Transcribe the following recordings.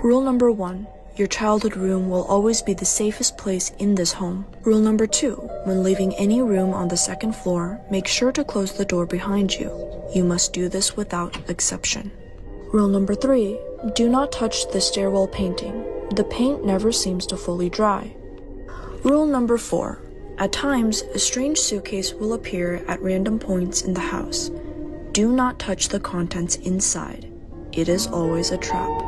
Rule number 1. Your childhood room will always be the safest place in this home. Rule number 2. When leaving any room on the second floor, make sure to close the door behind you. You must do this without exception. Rule number 3. Do not touch the stairwell painting. The paint never seems to fully dry. Rule number 4. At times, a strange suitcase will appear at random points in the house. Do not touch the contents inside. It is always a trap.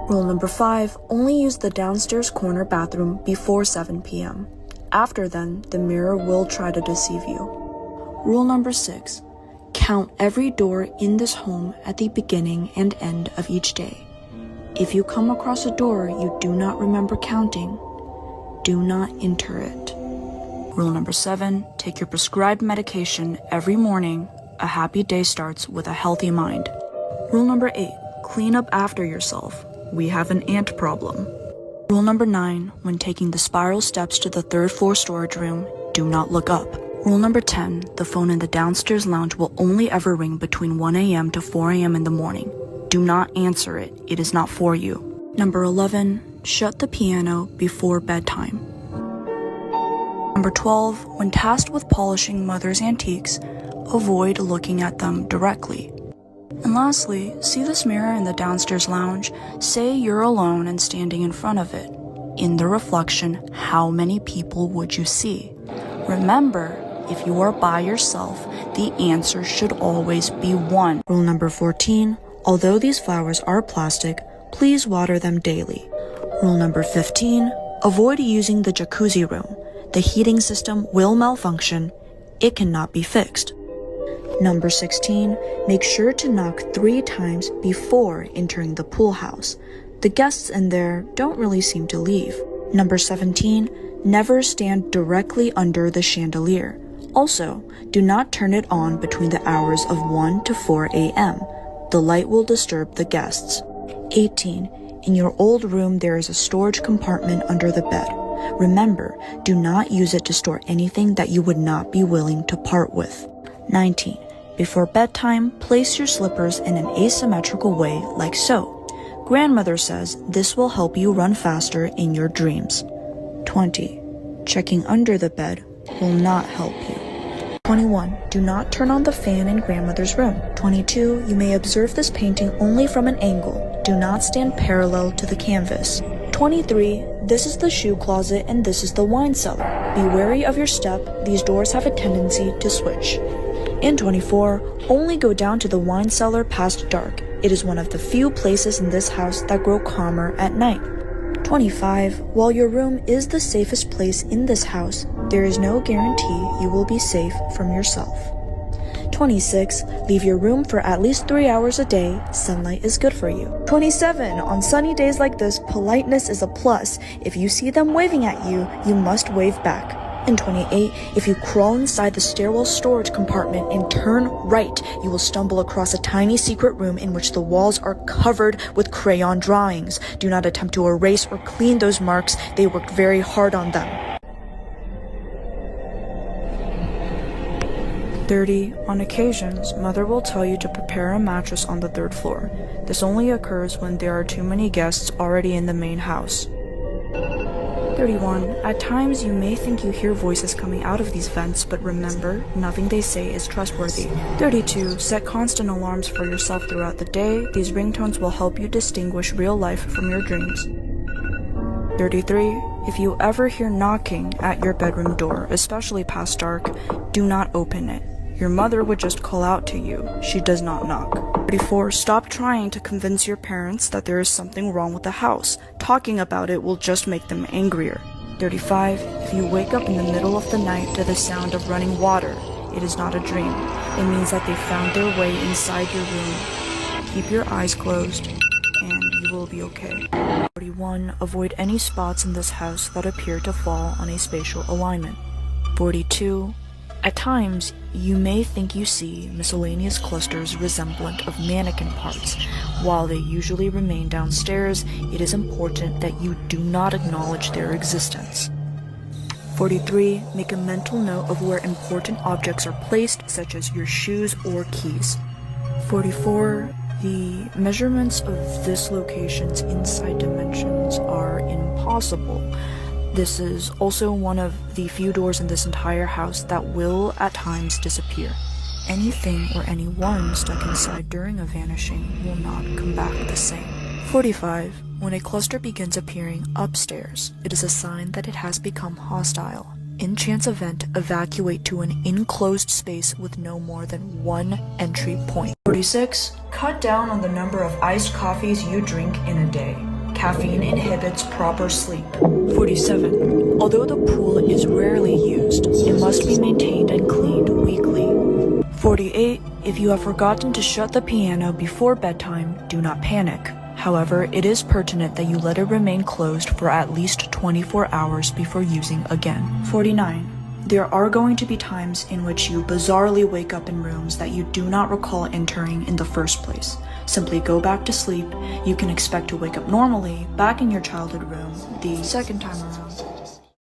Rule number 5. Only use the downstairs corner bathroom before 7 p.m. After then, the mirror will try to deceive you. Rule number 6. Count every door in this home at the beginning and end of each day. If you come across a door you do not remember counting, do not enter it. Rule number 7. Take your prescribed medication every morning. A happy day starts with a healthy mind. Rule number 8. Clean up after yourself. We have an ant problem. Rule number 9. When taking the spiral steps to the third floor storage room, do not look up. Rule number 10. The phone in the downstairs lounge will only ever ring between 1 a.m. to 4 a.m. in the morning. Do not answer it. It is not for you. Number 11. Shut the piano before bedtime. Number 12. When tasked with polishing mother's antiques, avoid looking at them directly. And lastly, see this mirror in the downstairs lounge. Say you're alone and standing in front of it. In the reflection, how many people would you see? Remember, if you are by yourself, the answer should always be 1. Rule number 14. Although these flowers are plastic, please water them daily. Rule number 15. Avoid using the jacuzzi room. The heating system will malfunction. It cannot be fixed. Number 16. Make sure to knock 3 times before entering the pool house. The guests in there don't really seem to leave. Number 17. Never stand directly under the chandelier. Also, do not turn it on between the hours of 1 to 4 a.m. The light will disturb the guests. 18. In your old room there is a storage compartment under the bed. Remember, do not use it to store anything that you would not be willing to part with. 19. Before bedtime, place your slippers in an asymmetrical way like so. Grandmother says this will help you run faster in your dreams. 20. Checking under the bed will not help you. 21. Do not turn on the fan in grandmother's room. 22. You may observe this painting only from an angle. Do not stand parallel to the canvas. 23. This is the shoe closet and this is the wine cellar. Be wary of your step. These doors have a tendency to switch. And 24. Only go down to the wine cellar past dark. It is one of the few places in this house that grow calmer at night. 25. While your room is the safest place in this house, there is no guarantee you will be safe from yourself. 26. Leave your room for at least 3 hours a day. Sunlight is good for you. 27. On sunny days like this, politeness is a plus. If you see them waving at you, you must wave back. And 28. If you crawl inside the stairwell storage compartment and turn right, you will stumble across a tiny secret room in which the walls are covered with crayon drawings. Do not attempt to erase or clean those marks. They worked very hard on them. 30. On occasions, mother will tell you to prepare a mattress on the 3rd floor. This only occurs when there are too many guests already in the main house. 31. At times you may think you hear voices coming out of these vents, but remember, nothing they say is trustworthy. 32. Set constant alarms for yourself throughout the day. These ringtones will help you distinguish real life from your dreams. 33. If you ever hear knocking at your bedroom door, especially past dark, do not open it. Your mother would just call out to you. She does not knock. 34. Stop trying to convince your parents that there is something wrong with the house. Talking about it will just make them angrier. 35. If you wake up in the middle of the night to the sound of running water, it is not a dream. It means that they found their way inside your room. Keep your eyes closed, and you will be okay. 41. Avoid any spots in this house that appear to fall on a spatial alignment. 42. At times, you may think you see miscellaneous clusters resemblant of mannequin parts. While they usually remain downstairs, it is important that you do not acknowledge their existence. 43. Make a mental note of where important objects are placed, such as your shoes or keys. 44. The measurements of this location's inside dimensions are impossible. This is also one of the few doors in this entire house that will at times disappear. Anything or anyone stuck inside during a vanishing will not come back the same. 45. When a cluster begins appearing upstairs, it is a sign that it has become hostile. In chance event, evacuate to an enclosed space with no more than one entry point. 46. Cut down on the number of iced coffees you drink in a day. Caffeine inhibits proper sleep. 47. Although the pool is rarely used, it must be maintained and cleaned weekly. 48. If you have forgotten to shut the piano before bedtime, do not panic. However, it is pertinent that you let it remain closed for at least 24 hours before using again. 49. There are going to be times in which you bizarrely wake up in rooms that you do not recall entering in the first place. Simply go back to sleep. You can expect to wake up normally back in your childhood room the second time around.